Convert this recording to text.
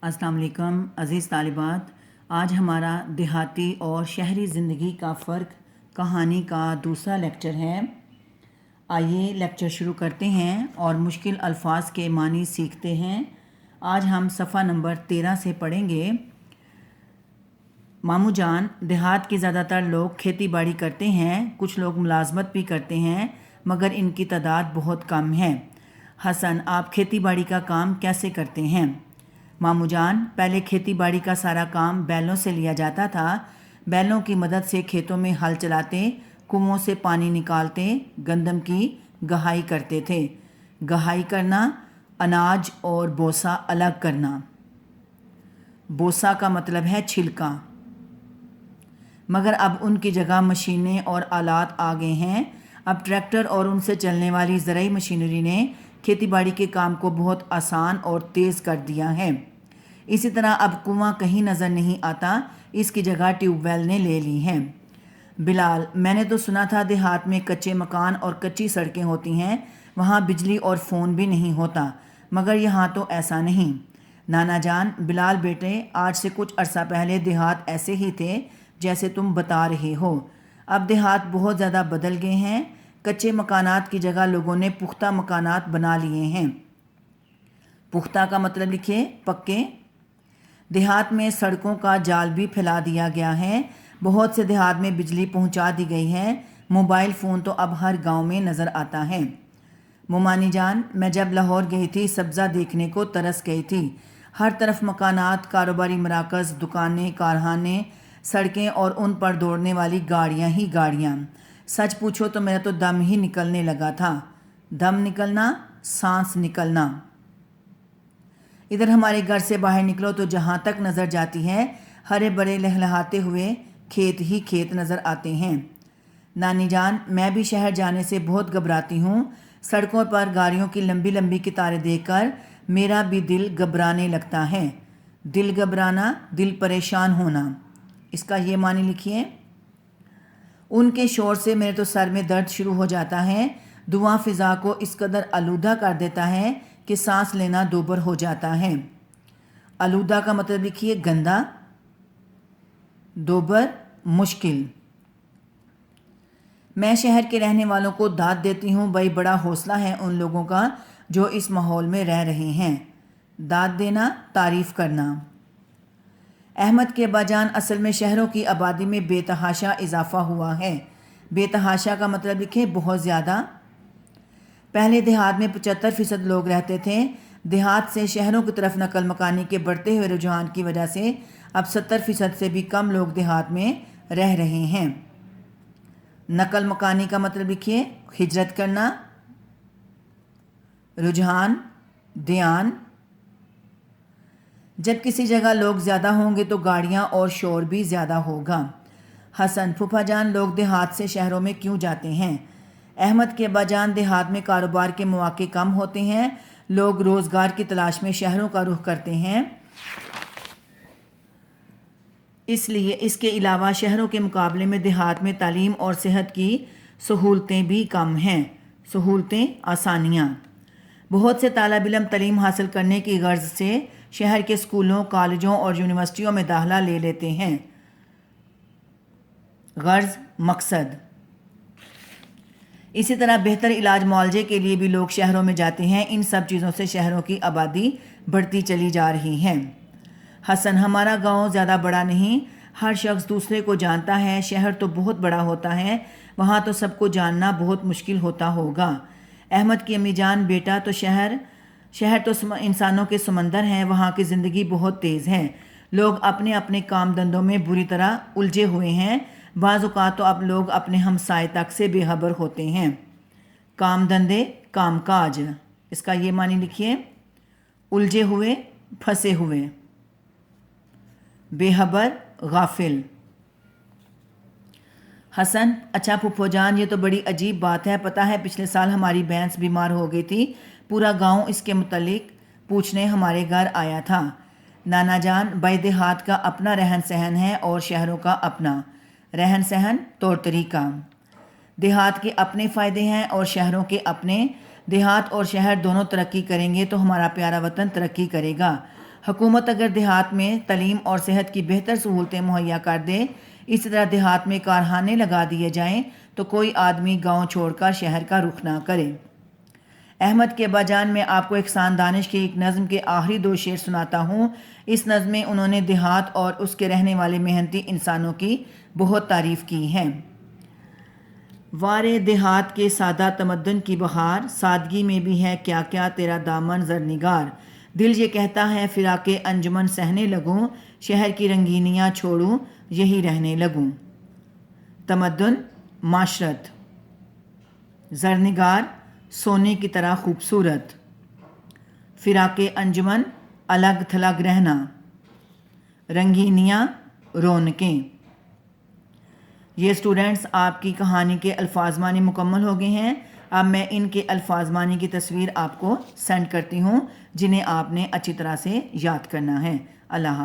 अस्सलाम वालेकुम अज़ीज़ तालिबात। आज हमारा देहाती और शहरी ज़िंदगी का फ़र्क कहानी का दूसरा लेक्चर है। आइए लेक्चर शुरू करते हैं और मुश्किल अल्फाज के मानी सीखते हैं। आज हम सफ़ा नंबर 13 से पढ़ेंगे। मामू जान, देहात के ज़्यादातर लोग खेती बाड़ी करते हैं, कुछ लोग मुलाजमत भी करते हैं, मगर इनकी तादाद बहुत कम है। हसन, आप खेती बाड़ी का काम कैसे करते हैं? मामू जान, पहले खेती बाड़ी का सारा काम बैलों से लिया जाता था। बैलों की मदद से खेतों में हल चलाते, कुओं से पानी निकालते, गंदम की गहाई करते थे। गहाई करना, अनाज और बोसा अलग करना। बोसा का मतलब है छिलका। मगर अब उनकी जगह मशीनें और आलात आ गए हैं। अब ट्रैक्टर और उनसे चलने वाली ज़राई मशीनरी ने खेती बाड़ी के काम को बहुत आसान और तेज़ कर दिया है। इसी तरह अब कुआं कहीं नज़र नहीं आता, इसकी जगह ट्यूबवेल ने ले ली हैं। बिलाल, मैंने तो सुना था देहात में कच्चे मकान और कच्ची सड़कें होती हैं, वहाँ बिजली और फ़ोन भी नहीं होता, मगर यहाँ तो ऐसा नहीं। नाना जान, बिलाल बेटे, आज से कुछ अरसा पहले देहात ऐसे ही थे जैसे तुम बता रहे हो। अब देहात बहुत ज़्यादा बदल गए हैं। कच्चे मकानात की जगह लोगों ने पुख्ता मकानात बना लिए हैं। पुख्ता का मतलब लिखिए पक्के। देहात में सड़कों का जाल भी फैला दिया गया है। बहुत से देहात में बिजली पहुंचा दी गई है। मोबाइल फ़ोन तो अब हर गांव में नज़र आता है। मोमानी जान, मैं जब लाहौर गई थी सब्ज़ा देखने को तरस गई थी। हर तरफ मकानात, कारोबारी मराकज़, दुकानें, कारखाने, सड़कें और उन पर दौड़ने वाली गाड़ियाँ ही गाड़ियाँ। सच पूछो तो मेरा तो दम ही निकलने लगा था। दम निकलना, सांस निकलना। इधर हमारे घर से बाहर निकलो तो जहाँ तक नज़र जाती है हरे भरे लहलहाते हुए खेत ही खेत नज़र आते हैं। नानी जान, मैं भी शहर जाने से बहुत घबराती हूँ। सड़कों पर गाड़ियों की लंबी लंबी कतारें देखकर मेरा भी दिल घबराने लगता है। दिल घबराना, दिल परेशान होना। इसका ये मानी लिखिए। उनके शोर से मेरे तो सर में दर्द शुरू हो जाता है। धुआं फ़िज़ा को इस कदर आलूदा कर देता है कि सांस लेना दोबर हो जाता है। आलूदा का मतलब लिखिए गंदा, दोबर मुश्किल। मैं शहर के रहने वालों को दाद देती हूँ, भाई बड़ा हौसला है उन लोगों का जो इस माहौल में रह रहे हैं। दाद देना, तारीफ़ करना। अहमद के अब्बाजान, असल में शहरों की आबादी में बेतहाशा इजाफा हुआ है। बेतहाशा का मतलब लिखे बहुत ज़्यादा। पहले देहात में 75% लोग रहते थे। देहात से शहरों की तरफ नकल मकानी के बढ़ते हुए रुझान की वजह से अब 70% से भी कम लोग देहात में रह रहे हैं। नकल मकानी का मतलब लिखिए हिजरत करना, रुझान, ध्यान। जब किसी जगह लोग ज़्यादा होंगे तो गाड़ियाँ और शोर भी ज़्यादा होगा। हसन, फूफा जान, लोग देहात से शहरों में क्यों जाते हैं? अहमद के अब्बाजान, देहात में कारोबार के मौके कम होते हैं। लोग रोज़गार की तलाश में शहरों का रुख करते हैं, इसलिए इसके अलावा शहरों के मुकाबले में देहात में तालीम और सेहत की सहूलतें भी कम हैं। सहूलतें, आसानियाँ। बहुत से तालिब इल्म तालीम हासिल करने की गर्ज से शहर के स्कूलों, कॉलेजों और यूनिवर्सिटियों में दाखिला ले लेते हैं। गर्ज, मकसद। इसी तरह बेहतर इलाज मुआवजे के लिए भी लोग शहरों में जाते हैं। इन सब चीज़ों से शहरों की आबादी बढ़ती चली जा रही है। हसन, हमारा गांव ज़्यादा बड़ा नहीं, हर शख्स दूसरे को जानता है। शहर तो बहुत बड़ा होता है, वहाँ तो सबको जानना बहुत मुश्किल होता होगा। अहमद की अम्मी जान, बेटा तो शहर तो इंसानों के समंदर हैं, वहाँ की ज़िंदगी बहुत तेज़ है। लोग अपने अपने काम धंधों में बुरी तरह उलझे हुए हैं। बाज़ औक़ात तो अब लोग अपने हमसाए तक से बेखबर होते हैं। काम धंधे, काम काज। इसका ये मानी लिखिए उलझे हुए, फंसे हुए। बेखबर, गाफिल। हसन, अच्छा फूफो जान, ये तो बड़ी अजीब बात है। पता है पिछले साल हमारी भैंस बीमार हो गई थी। पूरा गांव इसके मुतल्लिक पूछने हमारे घर आया था। नाना जान, भाई देहात का अपना रहन सहन है और शहरों का अपना रहन सहन, तौर तरीका। देहात के अपने फ़ायदे हैं और शहरों के अपने। देहात और शहर दोनों तरक्की करेंगे तो हमारा प्यारा वतन तरक्की करेगा। حکومت اگر دیہات میں تعلیم اور صحت کی بہتر سہولتیں مہیا کر دے، اسی طرح دیہات میں کارخانے لگا دیے جائیں تو کوئی آدمی گاؤں چھوڑ کر شہر کا رخ نہ کرے۔ احمد کے ابا جان میں آپ کو احسان دانش کی ایک نظم کے آخری 2 شعر سناتا ہوں۔ اس نظم میں انہوں نے دیہات اور اس کے رہنے والے محنتی انسانوں کی بہت تعریف کی ہے۔ وارے دیہات کے سادہ تمدن کی بہار، سادگی میں بھی ہے کیا کیا تیرا دامن زرنگار، دل یہ کہتا ہے فراق انجمن سہنے لگوں، شہر کی رنگینیاں چھوڑوں یہی رہنے لگوں۔ تمدن معاشرت، زرنگار سونے کی طرح خوبصورت، فراق انجمن الگ تھلگ رہنا، رنگینیاں رونقیں۔ یہ اسٹوڈنٹس آپ کی کہانی کے الفاظ معنی مکمل ہو گئے ہیں۔ اب میں ان کے الفاظ معنی کی تصویر آپ کو سینڈ کرتی ہوں جنہیں آپ نے اچھی طرح سے یاد کرنا ہے۔ اللہ حافظ۔